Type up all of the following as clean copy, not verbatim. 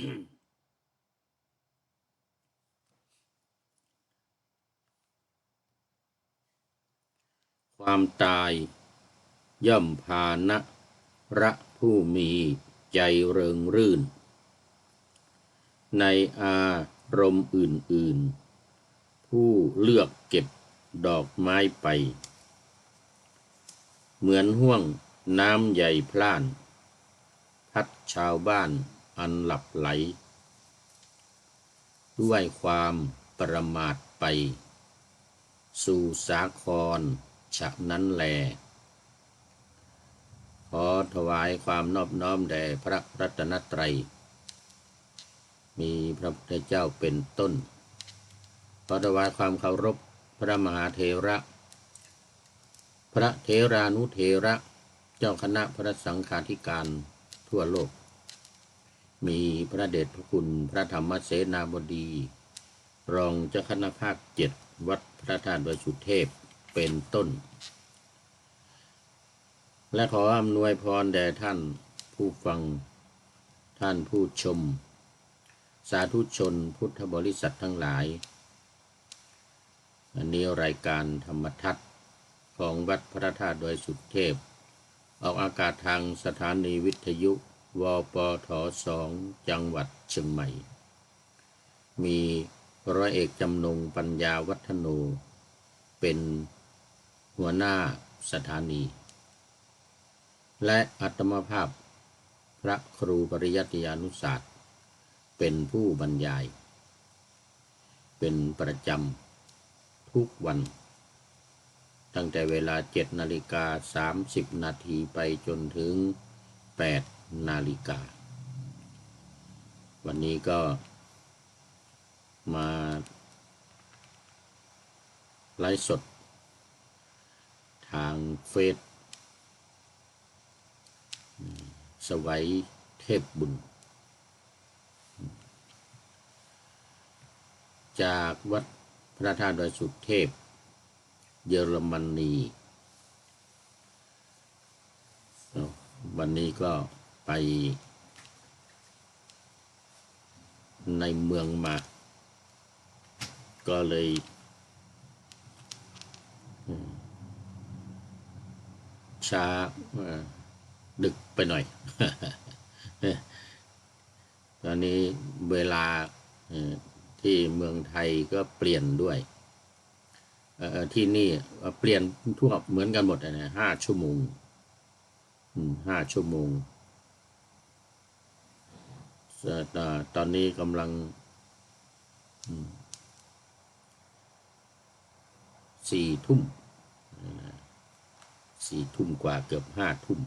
ความตายย่อมพานะระผู้มีใจเริงรื่นในอารมณ์อื่นๆผู้เลือกเก็บดอกไม้ไปเหมือนห้วงน้ำใหญ่พล่านพัดชาวบ้านอันหลับไหลด้วยความประมาทไปสู่สาครฉะนั้นแลขอถวายความนอบน้อมแด่พระรัตนตรัยมีพระพุทธเจ้าเป็นต้นขอถวายความเคารพพระมหาเถระพระเถรานุเถระเจ้าคณะพระสังฆาธิการทั่วโลกมีพระเดชพระคุณพระธรรมเสนาบดีรองเจ้าคณะภาค7วัดพระธาตุดอยสุเทพเป็นต้นและขออำนวยพรแด่ท่านผู้ฟังท่านผู้ชมสาธุชนพุทธบริษัททั้งหลายอันนี้รายการธรรมทัศน์ของวัดพระธาตุดอยสุเทพออกอากาศทางสถานีวิทยุวปท2จังหวัดเชียงใหม่มีร้อยเอกจำนงปัญญาวัฒโนเป็นหัวหน้าสถานีและอัตมภาพพระครูปริยัติยานุศาสตร์เป็นผู้บรรยายเป็นประจำทุกวันตั้งแต่เวลา7:30 นาทีไปจนถึง8 นาฬิกาวันนี้ก็มาไลฟ์สดทางเฟซสวัยเทพบุญจากวัดพระธาตุดอยสุเทพเยอรมนีวันนี้ก็ไปในเมืองมาก็เลยช้าดึกไปหน่อย ตอนนี้เวลาที่เมืองไทยก็เปลี่ยนด้วยที่นี่เปลี่ยนทั่วเหมือนกันหมดนะ5 ชั่วโมง5 ชั่วโมงตอนนี้กำลัง4 ทุ่ม4 ทุ่มกว่าเกือบ5 ทุ่ม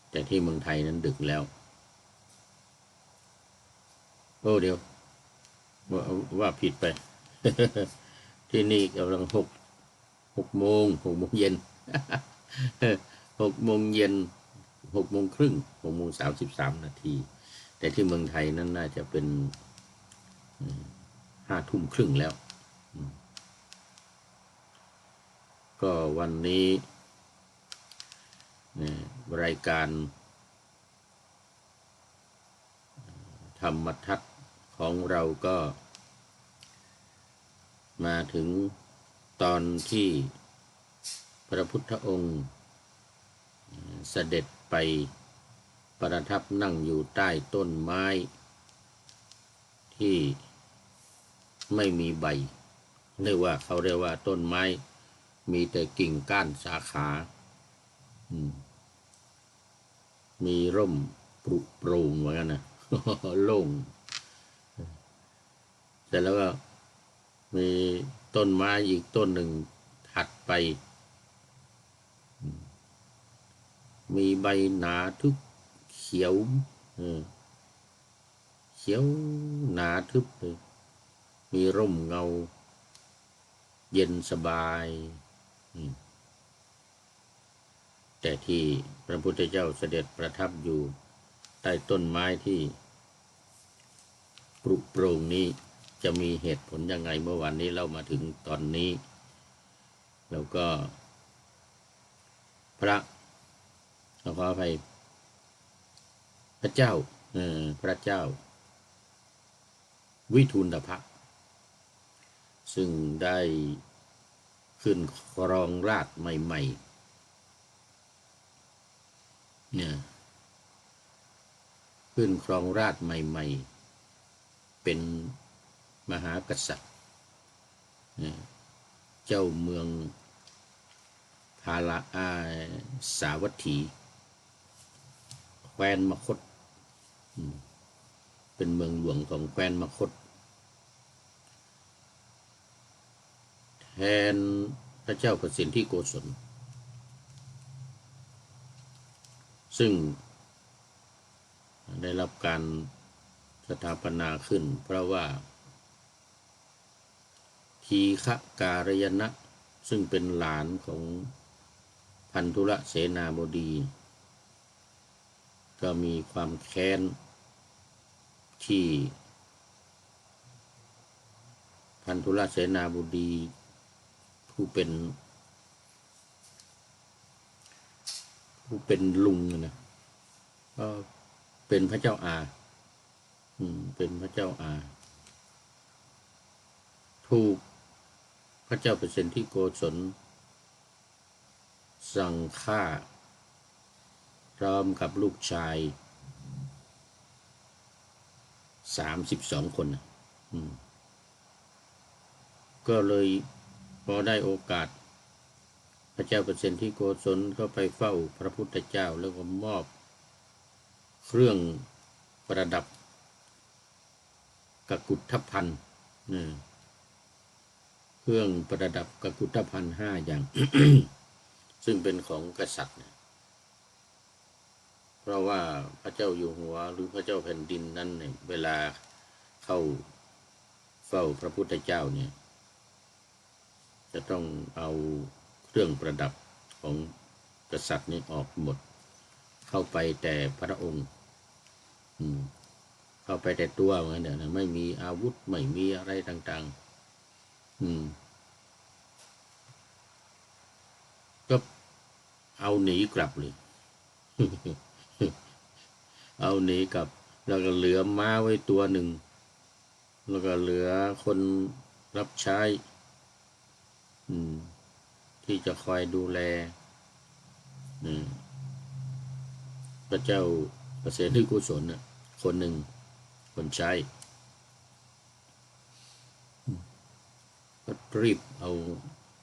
แต่ที่เมืองไทยนั้นดึกแล้วเดี๋ยวว่าผิดไป ที่นี่กำลัง6 โมงเย็น 6 โมงเย็น6 โมงครึ่ง6 โมง 33 นาทีแต่ที่เมืองไทยนั้นน่าจะเป็น5 ทุ่มครึ่งแล้วก็วันนี้รายการธรรมทัศน์ของเราก็มาถึงตอนที่พระพุทธองค์เสด็จไปประทับนั่งอยู่ใต้ต้นไม้ที่ไม่มีใบเขาเรียกว่าต้นไม้มีแต่กิ่งก้านสาขามีร่มปรุโปร่งเหมือนกันนะ โล่งเสร็จแล้วก็มีต้นไม้อีกต้นหนึ่งถัดไปมีใบหนาทึบเขียวหนาทึบเลยมีร่มเงาเย็นสบายแต่ที่พระพุทธเจ้าเสด็จประทับอยู่ใต้ต้นไม้ที่ปรุโปร่งนี้จะมีเหตุผลยังไงเมื่อวานนี้เรามาถึงตอนนี้แล้วก็พระขออภัย ระเจ้าพระเจ้าวิทูลภะซึ่งได้ขึ้นครองราชย์ใหม่ๆเนี่ยขึ้นครองราชย์ใหม่ๆเป็นมหากษัตริย์เจ้าเมืองพาราสาวัตถีแคว้นมคธเป็นเมืองหลวงของแคว้นมคธแทนพระเจ้าประสิทธิโกศลซึ่งได้รับการสถาปนาขึ้นเพราะว่าทีฆการยนะซึ่งเป็นหลานของพันธุรเสนาบดีก็มีความแค้นที่พันธุรเสนาบดีผู้เป็นลุงนะก็เป็นพระเจ้าอาเป็นพระเจ้าอาถูกพระเจ้าเปรตที่โกศลสั่งฆ่าพร้อมกับลูกชาย32 คนก็เลยพอได้โอกาสพระเจ้าเปรตที่โกศลก็ไปเฝ้าพระพุทธเจ้าแล้วก็มอบเครื่องประดับกกุฏทภัณฑ์เครื่องประดับกกุฏทภัณฑ์5 อย่าง ซึ่งเป็นของกษัตริย์เพราะว่าพระเจ้าอยู่หัวหรือพระเจ้าแผ่นดินนั้นเนี่ยเวลาเข้าเฝ้าพระพุทธเจ้าเนี่ยจะต้องเอาเครื่องประดับของกษัตริย์นี้ออกหมดเข้าไปแต่พระองค์เข้าไปแต่ตัวเหมือนเดิมนะไม่มีอาวุธไม่มีอะไรต่างๆก็เอาหนีกลับเลย เอาหนีกลับแล้วก็เหลือม้าไว้ตัวหนึ่งแล้วก็เหลือคนรับใช้ที่จะคอยดูแลพระเจ้าเปรตที่โกศลคนหนึ่งคนใช้ก็รีบเอา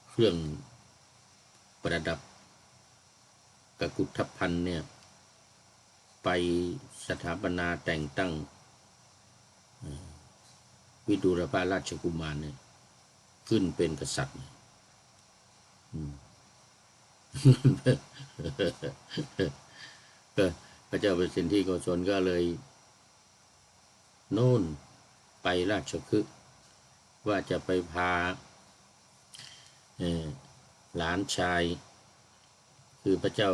เครื่องประดับกกุฏทภัณฑ์เนี่ยไปสถาปนาแต่งตั้งวิดูรภราชกุมารเนี่ยขึ้นเป็นกษัตริย์พระเจ้าเปรตที่โกศลก็เลยโน่นไปราชคฤห์ว่าจะไปพาหลานชายคือพระเจ้า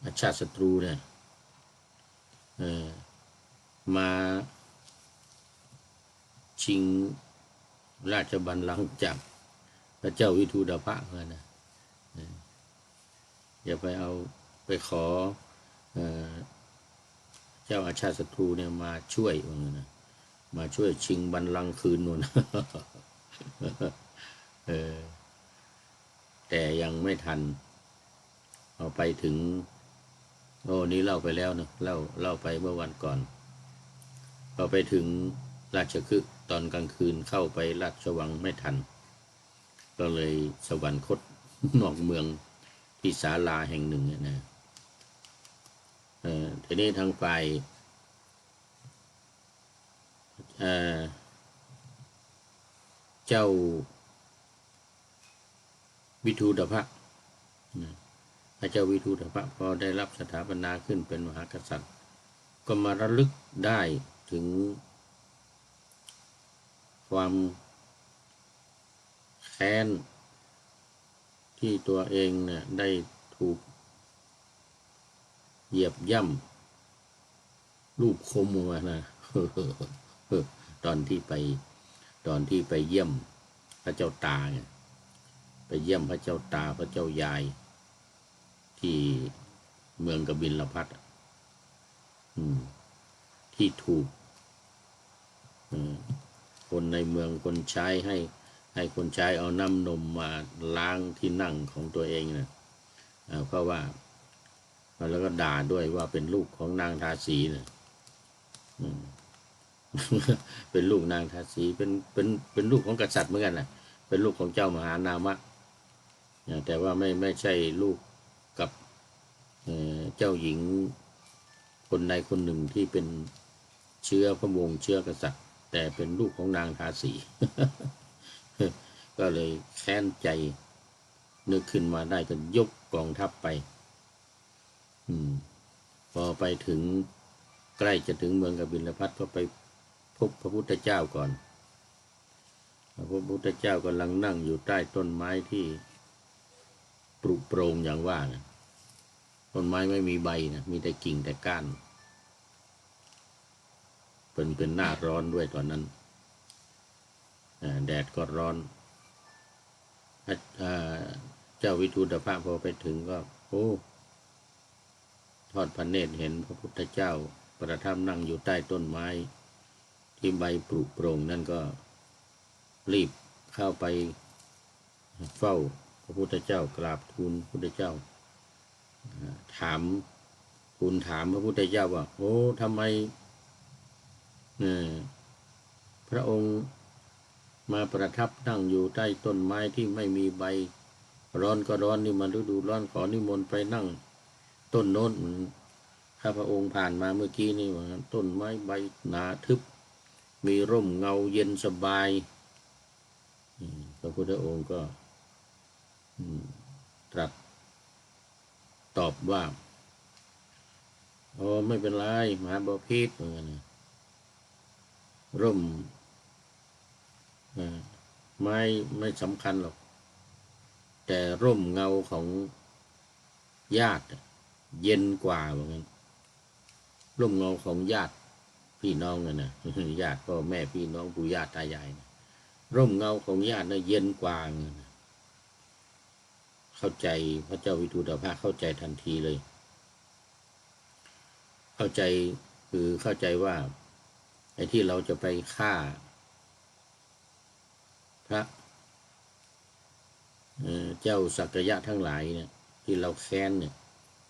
อาชาติศัตรูเนี่ยมาชิงราชบัลลังก์จากพระเจ้าวิทูลภะมานะอย่าไปขอเจ้าอาชาติศัตรูเนี่ยมาช่วยนะมาช่วยชิงบัลลังก์คืนนู่น แต่ยังไม่ทันเอาไปถึงนี้เล่าไปแล้วนะเล่าไปเมื่อวันก่อนเอาไปถึงราชคฤห์ตอนกลางคืนเข้าไปราชวังไม่ทันก็เลยสวรรคตนอกเมืองที่ศาลาแห่งหนึ่งนะทีนี้ทางฝ่ายเจ้าวิทูลภะพระเจ้าวิทูลภะพอได้รับสถาปนาขึ้นเป็นมหากษัตริย์ก็มาระลึกได้ถึงความแค้นที่ตัวเองเนี่ยได้ถูกเหยียบย่ำลูกคมมานะ ตอนที่ไปเยี่ยมพระเจ้าตาเนี่ยไปเยี่ยมพระเจ้าตาพระเจ้ายายที่ เมืองกบิลพัสดุที่ถูกคนในเมืองคนใช้ให้คนใช้เอาน้ำนมมาล้างที่นั่งของตัวเองนะเพราะว่าแล้วก็ด่าด้วยว่าเป็นลูกของนางทาสีนะเป็นลูกนางทาสีเป็นลูกของกษัตริย์เหมือนกันนะเป็นลูกของเจ้ามหานามะแต่ว่าไม่ใช่ลูกกับเจ้าหญิงคนใดคนหนึ่งที่เป็นเชื้อพระวงศ์เชื้อกษัตริย์แต่เป็นลูกของนางทาสี ก็เลยแค้นใจนึกขึ้นมาได้ก็ยกกองทัพไปพอไปถึงใกล้จะถึงเมืองกบิลพัสก็ไปพบพระพุทธเจ้าก่อนพระพุทธเจ้ากำลังนั่งอยู่ใต้ต้นไม้ที่ปลุกโปร่งอย่างว่านะต้นไม้ไม่มีใบนะมีแต่กิ่งแต่ก้านเป็นหน้าร้อนด้วยตอนนั้นแดดก็ร้อนเจ้าวิทูตภะพอไปถึงก็ทอดพระเนตรเห็นพระพุทธเจ้าประทับนั่งอยู่ใต้ต้นไม้ที่ใบปลุกโปร่งนั่นก็รีบเข้าไปเฝ้าพระพุทธเจ้ากราบทูลพระพุทธเจ้าถามพระพุทธเจ้าว่าทำไมพระองค์มาประทับนั่งอยู่ใต้ต้นไม้ที่ไม่มีใบร้อนก็ร้อนนี่มันฤดูร้อนขอนิมนต์ไปนั่งต้นโน้นข้าพระองค์ผ่านมาเมื่อกี้นี่ว่าต้นไม้ใบหนาทึบมีร่มเงาเย็นสบายพระพุทธองค์ก็ตรัสตอบว่าไม่เป็นไรมหาบพิตรเหมือนกันร่มไม่สำคัญหรอกแต่ร่มเงาของญาติเย็นกว่าเหมือนกันร่มเงาของญาติพี่น้องนะญาติพ่อแม่พี่น้องปู่ย่าตายายนะร่มเงาของญาตินะเย็นกว่านะเข้าใจพระเจ้าวิทูตภะเข้าใจทันทีเลยเข้าใจคือเข้าใจว่าไอ้ที่เราจะไปฆ่าพระเจ้าสักยะทั้งหลายเนี่ยที่เราแค้นเนี่ย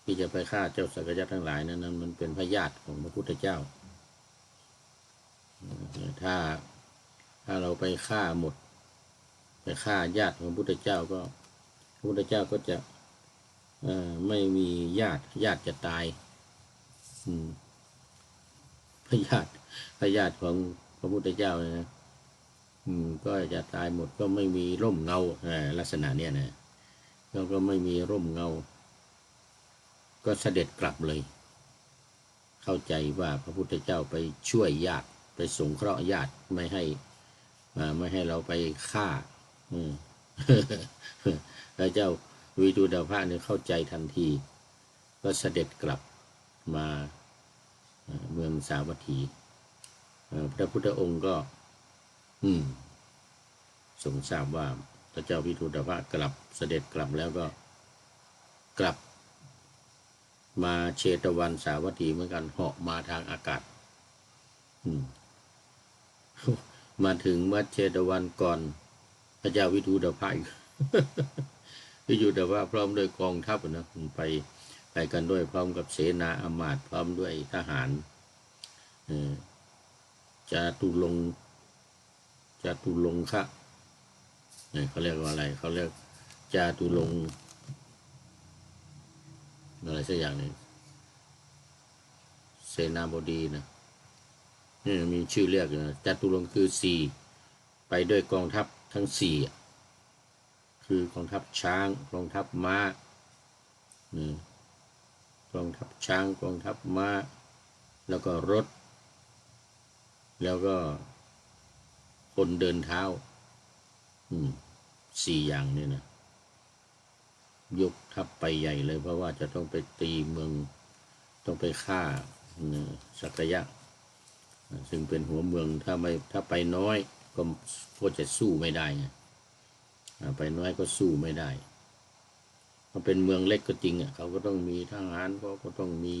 ที่จะไปฆ่าเจ้าสักยะทั้งหลายนั้นมันเป็นพระญาติของพระพุทธเจ้าถ้าเราไปฆ่าหมดไปฆ่าญาติของพระพุทธเจ้าก็พระพุทธเจ้าก็จะไม่มีญาติจะตายพระญาติของพระพุทธเจ้าเนี่ยนะก็จะตายหมดก็ไม่มีร่มเงาลักษณะเนี้ยนะก็ไม่มีร่มเงาก็เสด็จกลับเลยเข้าใจว่าพระพุทธเจ้าไปช่วยญาติไปสงเคราะห์ญาติไม่ให้เราไปฆ่าพระเจ้าวิทูตภะเนี่ยเข้าใจทันทีก็เสด็จกลับมาเมืองสาวัตถีพระพุทธองค์ก็ทรงทราบว่าพระเจ้าวิทูตภะกลับเสด็จกลับแล้วก็กลับมาเชตวันสาวัตถีเหมือนกันเหาะมาทางอากาศมาถึงวัดเชตวันก่อนพระเจ้าวิทูตภะวิทูตภะพร้อมด้วยกองทัพนะไปกันด้วยพร้อมกับเสนาอมาตย์พร้อมด้วยทหารจาตุลงคะเขาเรียกว่าอะไรเขาเรียกจาตุลงอะไรสักอย่างนึงเสนาบดีนะนี่มีชื่อเรียกนะจาตุลงคือ4ไปด้วยกองทัพทั้ง4คือกองทัพช้างกองทัพม้ากองทัพช้างกองทัพม้าแล้วก็รถแล้วก็คนเดินเท้า4อย่างนี่นะยกทัพไปใหญ่เลยเพราะว่าจะต้องไปตีเมืองต้องไปฆ่าสักยะซึ่งเป็นหัวเมืองถ้าไปน้อยก็จะสู้ไม่ได้ไงไปน้อยก็สู้ไม่ได้ มันเป็นเมืองเล็กก็จริงอ่ะเขาก็ต้องมีทหารเขาก็ต้องมี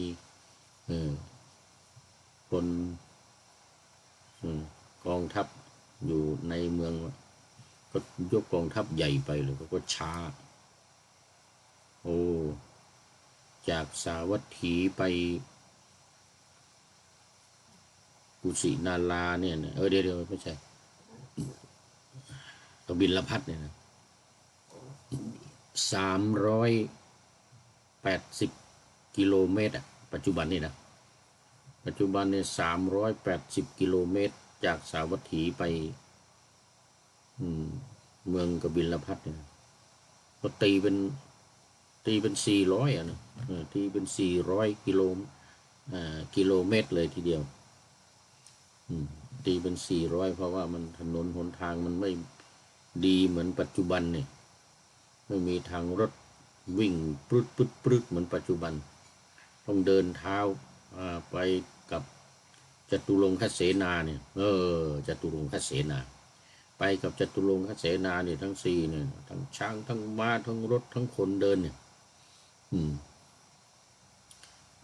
คนกองทัพอยู่ในเมืองก็ยกกองทัพใหญ่ไปเลยก็ช้าโอ้จากสาวัตถีไปกุสินาราเนี่ยนะเดี๋ยวไม่ใช่กบิลพัสเนี่ยนะ380กิโลเมตรปัจจุบันนี่นะปัจจุบันเนี่ย380กิโลเมตรจากสาวัตถีไปเมืองกบิลพัสเนี่ยก็ตีเป็น400นะตีเป็น400กิโลเมตรเลยทีเดียวตีเป็น400เพราะว่ามันถนนหนทางมันไม่ดีเหมือนปัจจุบันเนี่ยไม่มีทางรถวิ่งปรึดเหมือนปัจจุบันต้องเดินเท้าไปกับจตุรงคเสนาเนี่ยจตุรงคเสนาไปกับจตุรงคเสนาเนี่ยทั้ง4เนี่ยทั้งช้างทั้งม้าทั้งรถทั้งคนเดินเนี่ย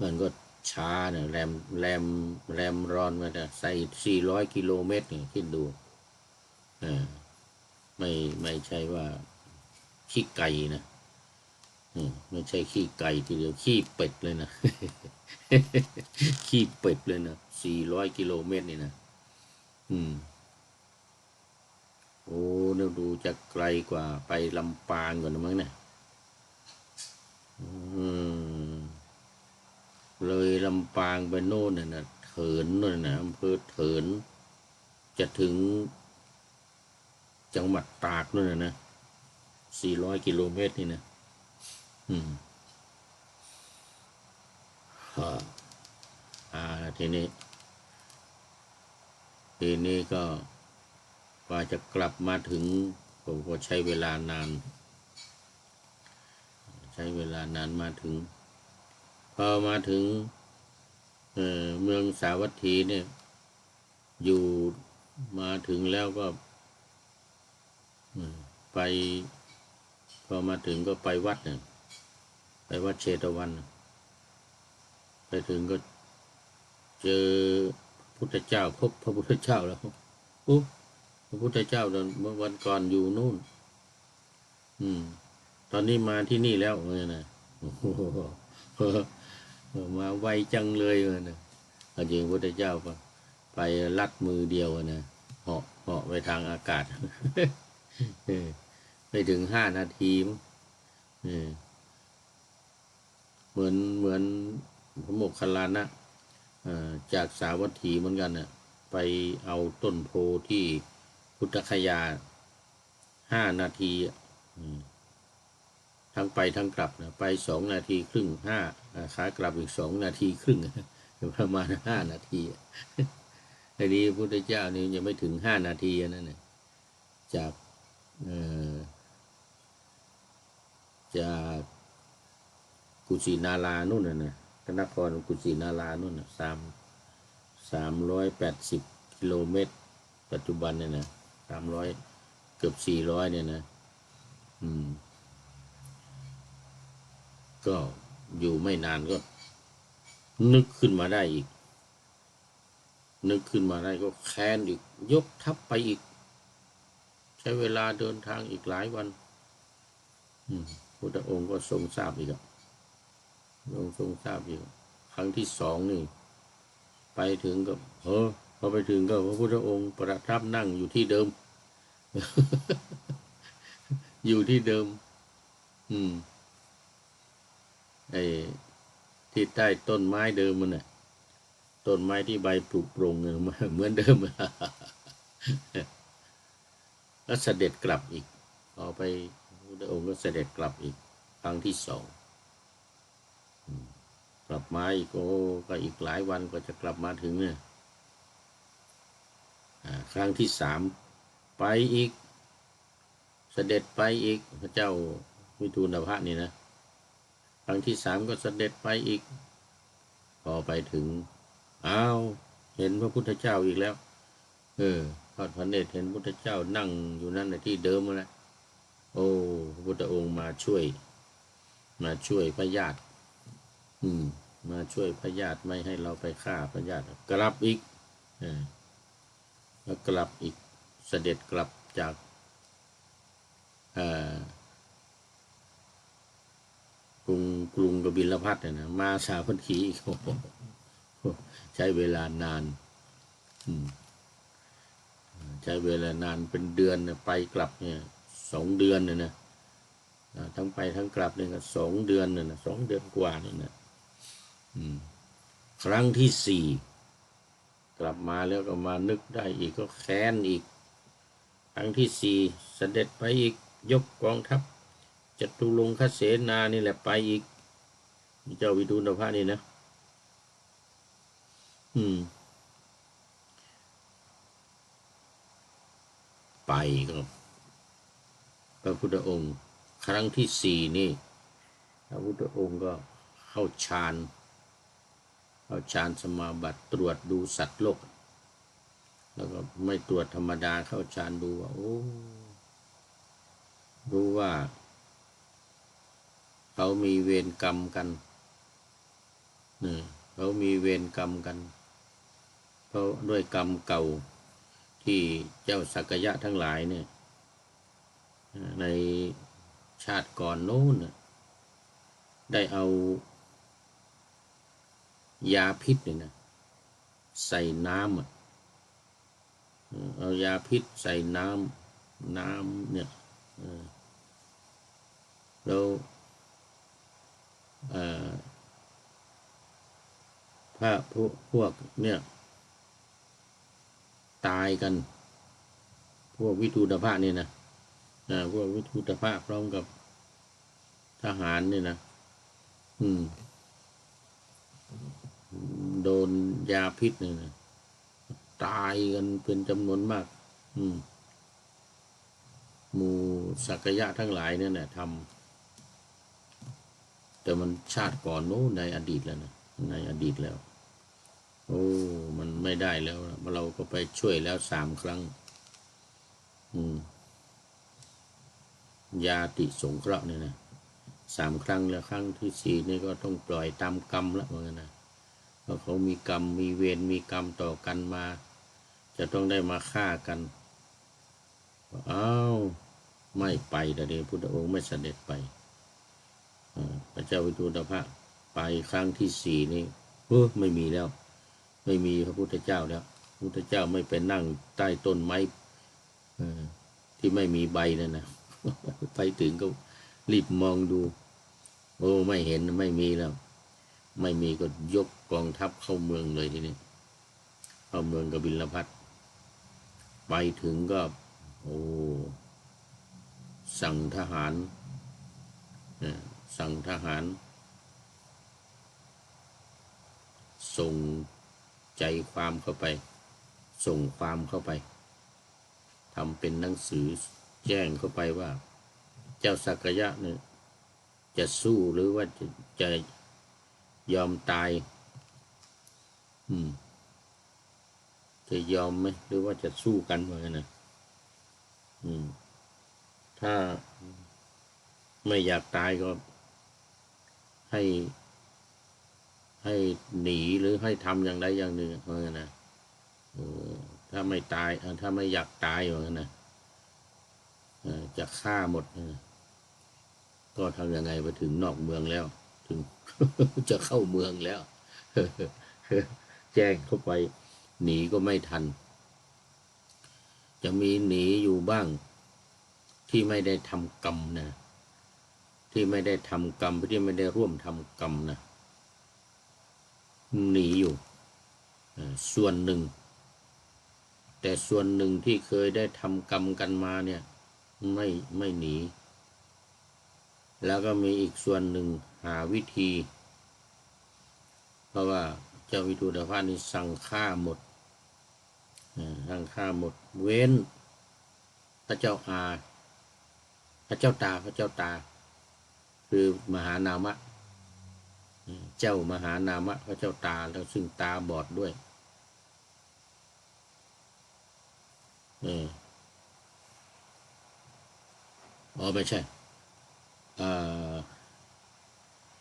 มันก็ช้าเนี่ยแรมร้อนมาแต่ใส่400กิโลเมตรเนี่ยคิดดูไม่ใช่ว่าขี้ไก่นะไม่ใช่ขี้ไก่ทีเดียวขี้เป็ดเลยนะขี้เป็ดเลยนะ400กิโลเมตรนี่นะโอ้เราดูจะไกลกว่าไปลำปางก่อนนะมั้งเนี่ยเลยลำปางไปโน่นน่ะนะเถินโน่นนะอำเภอเถินจะถึงจังหวัดตากโน่นนะ400กิโลเมตรนี่นะทีนี้ก็กว่าจะกลับมาถึงผมก็ใช้เวลานานมาถึงพอมาถึงเมืองสาวัตถีเนี่ยอยู่มาถึงแล้วก็ไปพอมาถึงก็ไปวัดเนี่ยไปวัดเชตวันไปถึงก็เจอพุทธเจ้าพบพระพุทธเจ้าแล้วพระพุทธเจ้าเมื่อวันก่อนอยู่นู่นตอนนี้มาที่นี่แล้วเลยนะมาไวจังเลยนะจริงพระพุทธเจ้าไปลัดมือเดียวนะเหาะไปทางอากาศไม่ถึง5 นาทีเหมือนพระโมคคัลลานะจากสาวัตถีเหมือนกันน่ะไปเอาต้นโพที่พุทธคยา5 นาทีทั้งไปทั้งกลับนะไป2 นาทีครึ่งขากลับอีก2 นาทีครึ่งประมาณ5 นาทีทีนี้พระพุทธเจ้านี่ยังไม่ถึง5 นาทีนั่นน่ะจากกุสินารานู่นนะนครกุสินารานู่น380กิโลเมตรปัจจุบันเนี่ยนะ300เกือบ400เนี่ยนะก็อยู่ไม่นานก็นึกขึ้นมาได้อีกก็แค้นอีกยกทัพไปอีกใช้เวลาเดินทางอีกหลายวันพุทธองค์ก็ทรงทราบอีกทรงทราบอีกครั้งที่2นี่ไปถึงก็พอไปถึงก็พระพุทธองค์ประทับนั่งอยู่ที่เดิม อยู่ที่เดิมไอ้ที่ใต้ต้นไม้เดิมมันน่ะต้นไม้ที่ใบปลูกโปร่งเหมือนเดิม แล้วเสด็จกลับอีกพอไปพระองค์ก็เสด็จกลับอีกครั้งที่2กลับมาอีกก็อีกหลายวันกว่าจะกลับมาถึงเนี่ยครั้งที่3ไปอีกเสด็จไปอีกพระเจ้าวิทูลภะนี่นะครั้งที่3ก็เสด็จไปอีกพอไปถึงเห็นพระพุทธเจ้าอีกแล้วทอดพระเนตรเห็นพระพุทธเจ้านั่งอยู่นั่นในที่เดิมแล้วพระพุทธองค์มาช่วย มาช่วยพญาติมาช่วยพญาติไม่ให้เราไปฆ่าพญาติกลับอีกแล้วกลับอีกเสด็จกลับจากกรุงกบิลพัสเนี่ยนะมาสาวัตถีอีกใช้เวลานานใช้เวลานานเป็นเดือนไปกลับเนี่ย2 เดือนนะทั้งไปทั้งกลับเนี่ยก็2 เดือนนะ2 เดือนกว่านี่นะครั้งที่4กลับมาแล้วก็มานึกได้อีกก็แค้นอีกครั้งที่4เสด็จไปอีกยกกองทัพจตุรงคเสนานี่แหละไปอีกเจ้าวิทูลพระนี่นะไปก็พระพุทธองค์ครั้งที่4นี่พระพุทธองค์ก็เข้าฌานสมาบัติตรวจดูสัตว์โลกแล้วก็ไม่ตรวจธรรมดาเข้าฌานดูว่ารู้ว่าเขามีเวรกรรมกันเขามีเวรกรรมกันเพราะด้วยกรรมเก่าที่เจ้าสักยะทั้งหลายเนี่ยในชาติก่อนโน้นได้เอายาพิษเนี่ยนะใส่น้ำเอายาพิษใส่น้ำเนี่ยแล้วพวกเนี่ยตายกันพวกวิทูตภะนี่นะพวกวิทูตภะพร้อมกับทหารนี่นะโดนยาพิษนี่นะตายกันเป็นจำนวนมากหมู่สักยะทั้งหลายเนี่ยนะทำแต่มันชาติก่อนโน้ในอดีตแล้วนะในอดีตแล้วมันไม่ได้แล้วเราก็ไปช่วยแล้ว3 ครั้งยาติสงเคราะห์เนี่ยนะ3 ครั้งแล้วครั้งที่4นี่ก็ต้องปล่อยตามกรรมแล้วเหมือนกันนะเพราะเขามีกรรมมีเวรมีกรรมต่อกันมาจะต้องได้มาฆ่ากันไม่ไปแต่เดชพุทธองค์ไม่เสด็จไปพระเจ้าวิทูลพระไปครั้งที่4นี่ไม่มีแล้วไม่มีพระพุทธเจ้าแล้วพระพุทธเจ้าไม่ไปนั่งใต้ต้นไม้ที่ไม่มีใบนั่นนะไปถึงก็รีบมองดูไม่เห็นไม่มีแล้วไม่มีก็ยกกองทัพเข้าเมืองเลยทีนี้เข้าเมืองกบิลพัสไปถึงก็สั่งทหารส่งใจความเข้าไปส่งความเข้าไปทำเป็นหนังสือแจ้งเข้าไปว่าเจ้าสักยะเนี่ยจะสู้หรือว่าจะยอมตายจะยอมไหมหรือว่าจะสู้กันเหมือนกันนะถ้าไม่อยากตายก็ให้หนีหรือให้ทำอย่างใดอย่างหนึ่งเหมือนกันนะถ้าไม่ตายถ้าไม่อยากตายเหมือนกันนะจะฆ่าหมดก็ทำยังไงไปถึงนอกเมืองแล้วถึง จะเข้าเมืองแล้ว แจ้งเข้าไปหนีก็ไม่ทันจะมีหนีอยู่บ้างที่ไม่ได้ทำกรรมนะที่ไม่ได้ทำกรรมที่ไม่ได้ร่วมทำกรรมนะหนีอยู่ส่วนหนึ่งแต่ส่วนหนึ่งที่เคยได้ทำกรรมกันมาเนี่ยไม่หนีแล้วก็มีอีกส่วนหนึ่งหาวิธีเพราะว่าเจ้าวิทูตภะนี่สั่งฆ่าหมดเว้นพระเจ้าพระเจ้าตาคือมหานามะเจ้ามหานามะพระเจ้าตาแล้วซึ่งตาบอดด้วยไม่ใช่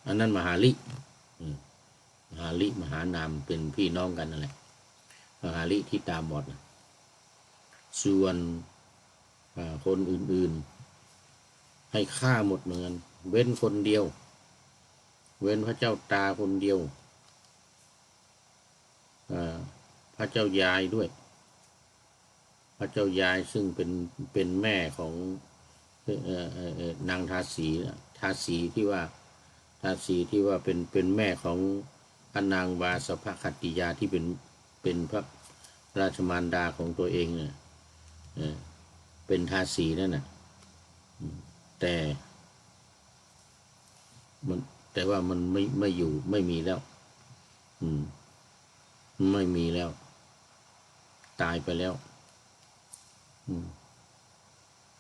อันนั้นมหาลิมหาลิมหานามเป็นพี่น้องกันนั่นแหละมหาลิที่ตาบอดนะส่วนคนอื่นๆให้ฆ่าหมดเหมือนกันเว้นคนเดียว เว้นพระเจ้าตาคนเดียวพระเจ้ายายด้วย พระเจ้ายายซึ่งเป็นแม่ของนางทาสีทาสีที่ว่าเป็นแม่ของพระนางวาสภคัตติยาที่เป็นพระราชมารดาของตัวเองเนี่ยเป็นทาสีนั่นน่ะแต่ว่ามันไม่อยู่ไม่มีแล้วไม่มีแล้ว ตายไปแล้ว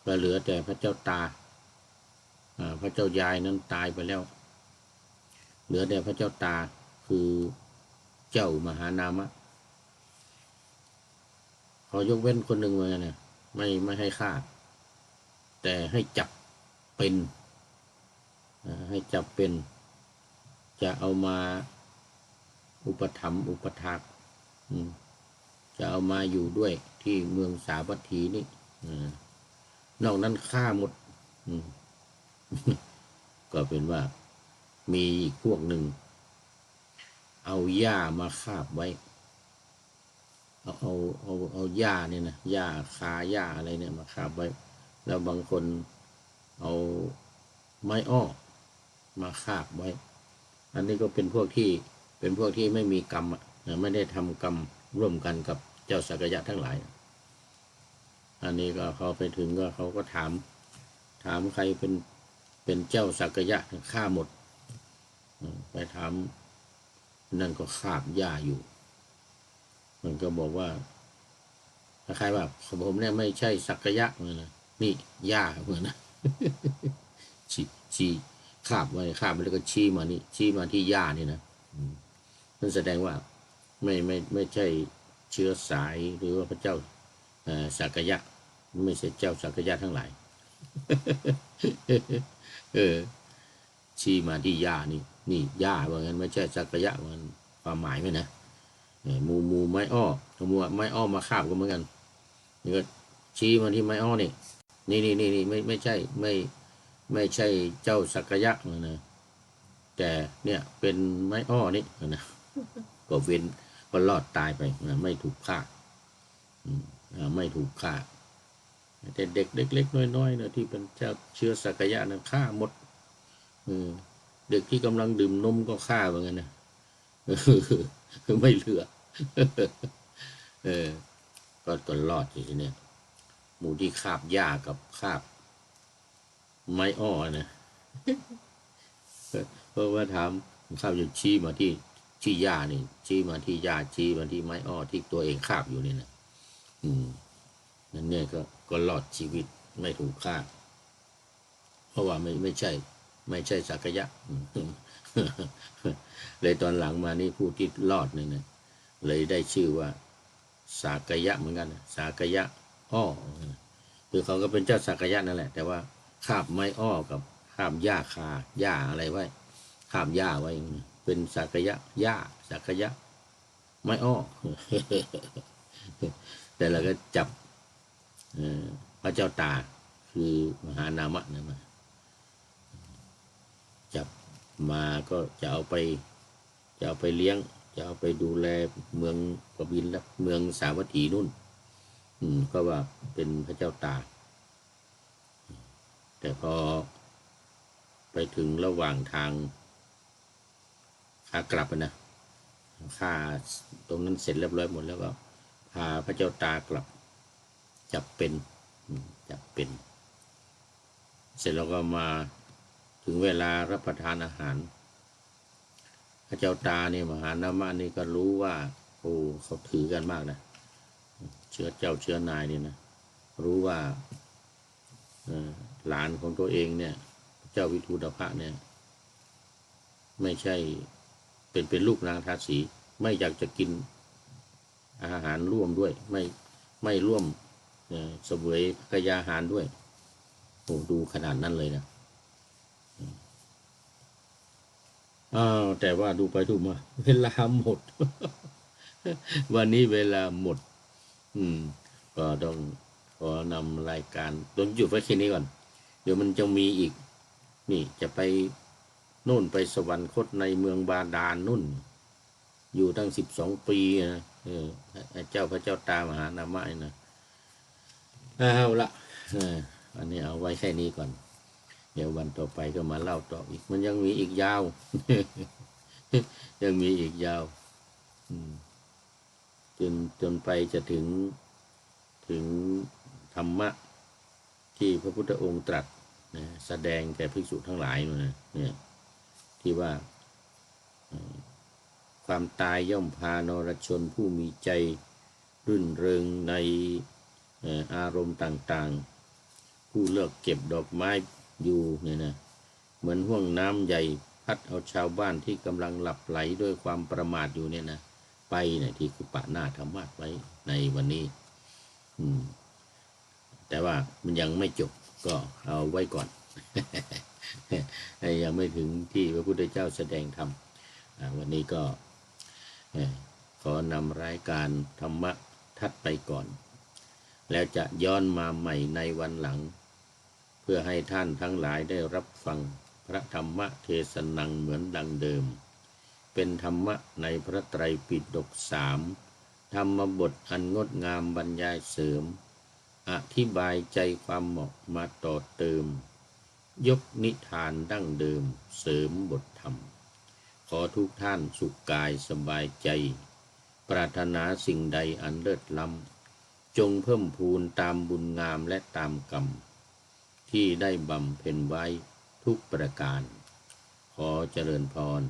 ก็เหลือแต่พระเจ้าตาพระเจ้ายายนั้นตายไปแล้วเหลือแต่พระเจ้าตาคือเจ้ามหานามะเขายกเว้นคนหนึ่งไว้เนี่ยไม่ให้ฆ่าแต่ให้จับเป็นให้จับเป็นจะเอามาอุปถัมภ์อุปถากจะเอามาอยู่ด้วยที่เมืองสาวัตถีนี่นอกนั้นฆ่าหมดก็เป็นว่ามีอีกพวกหนึ่งเอาหญ้ามาคาบไว้เอาหญ้าเนี่ยนะหญ้าคาหญ้าอะไรเนี่ยมาคาบไว้แล้วบางคนเอาไม้อ้อมาคาบไว้อันนี้ก็เป็นพวกที่ไม่มีกรรมไม่ได้ทำกรรมร่วมกันกับเจ้าสักยะทั้งหลายอันนี้ก็เขาไปถึงก็เขาก็ถามใครเป็นเจ้าสักยะฆ่าหมดไปถามนั่นก็คาบหญ้าอยู่มันก็บอกว่าใครว่าผมเนี่ยไม่ใช่สักยะเหมือนนะนี่หญ้าเหมือนนะชี้คาบไว้แล้วก็ชี้มานี่ชี้มาที่หญ้านี่นะนั่นแสดงว่าไม่ใช่เชื้อสายหรือว่าพระเจ้าสักยะไม่ใช่เจ้าสักยะทั้งหลายชี้มาที่หญ้านี่หญ้าว่างั้นไม่ใช่สักยะมันความหมายไหมนะมูไม้อ้อมูไม้อ้อมาคาบก็เหมือนกันนี่ก็ชี้มาที่ไม้อ้อนี่ไม่ใช่เจ้าสักยะนะแต่เนี่ยเป็นไม้อ้อนี่นะก็เว้นก็รอดตายไปไม่ถูกฆ่าไม่ถูกฆ่าแต่เด็กเล็กๆน้อยๆนะที่เป็นเจ้าเชื้อสักยะนะฆ่าหมดเด็กที่กำลังดื่มนมก็ฆ่าเหมือนกันนะไม่เหลือก็รอดทีนี้หมูที่คาบหญ้ากับคาบไม้อ้อนะเพราะว่าถามคาบอยู่ชี้มาที่หญ้านี่ชี้มาที่หญ้าชี้มาที่ไม้อ้อที่ตัวเองคาบอยู่นี่นะนั่นเนี่ยก็รอดชีวิตไม่ถูกฆ่าเพราะว่าไม่ใช่สักยะเลยตอนหลังมานี่ผู้ที่รอดเนี่ยนะเลยได้ชื่อว่าสากยะเหมือนกันสากยะอ้อคือเขาก็เป็นเจ้าสากยะนั่นแหละแต่ว่าคาบไม้อ้อกับคาบหญ้าคาหญ้าอะไรไว้คาบหญ้าไว้เป็นสากยะหญ้าสากยะไม้อ้อแต่เราก็จับพระเจ้าตาคือมหานามะนะมาจับมาก็จะเอาไปเลี้ยงจะเอาไปดูแลเมืองกบิลและเมืองสาวัตถีนู่นก็ว่าเป็นพระเจ้าตาแต่พอไปถึงระหว่างทางขากลับนะฆ่าตรงนั้นเสร็จเรียบร้อยหมดแล้วก็พาพระเจ้าตากลับจับเป็นเสร็จแล้วก็มาถึงเวลารับประทานอาหารพระเจ้าตาเนี่ยมหานามะนี่ก็รู้ว่าโอ้เขาถือกันมากนะเชื้อนายนี่นะรู้ว่าหลานของตัวเองเนี่ยเจ้าวิทูตภะเนี่ยไม่ใช่เป็นลูกนางทาสีไม่อยากจะกินอาหารร่วมด้วยไม่ร่วมเสวยพระกยาหารด้วยโอ้ดูขนาดนั้นเลยนะ แต่ว่าดูไปดูมาเวลาหมด วันนี้เวลาหมด อืม ก็ต้องขอนำรายการต้องหยุดไว้แค่นี้ก่อน เดี๋ยวมันจะมีอีก นี่จะไปโน่นไปสวรรคตในเมืองบาดาลนู่น อยู่ตั้ง12 ปีนะเจ้าพระเจ้าตามหานามะนะเอาละอันนี้เอาไว้แค่นี้ก่อน เดี๋ยววันต่อไปก็มาเล่าต่ออีก มันยังมีอีกยาว ยังมีอีกยาวจนไปจะถึงธรรมะที่พระพุทธองค์ตรัสนะแสดงแก่ภิกษุทั้งหลายนะเนี่ยที่ว่าความตายย่อมพานรชนผู้มีใจรื่นเริงในอารมณ์ต่างๆผู้เลิกเก็บดอกไม้อยู่เนี่ยนะเหมือนห่วงน้ำใหญ่พัดเอาชาวบ้านที่กำลังหลับไหลด้วยความประมาทอยู่เนี่ยนะไปเนี่ยที่คือปะหน้าธรรมะไว้ในวันนี้แต่ว่ามันยังไม่จบก็เอาไว้ก่อน ยังไม่ถึงที่พระพุทธเจ้าแสดงธรรมวันนี้ก็ขอนำรายการธรรมะทัดไปก่อนแล้วจะย้อนมาใหม่ในวันหลังเพื่อให้ท่านทั้งหลายได้รับฟังพระธรรมเทศนังเหมือนดังเดิมเป็นธรรมะในพระไตรปิฎก3ธรรมบทอันงดงามบรรยายเสริมอธิบายใจความเหมาะมาต่อเติมยกนิทานดั้งเดิมเสริมบทธรรมขอทุกท่านสุขกายสบายใจปรารถนาสิ่งใดอันเลิศล้ำจงเพิ่มพูนตามบุญงามและตามกรรมที่ได้บำเพ็ญไว้ทุกประการขอเจริญพร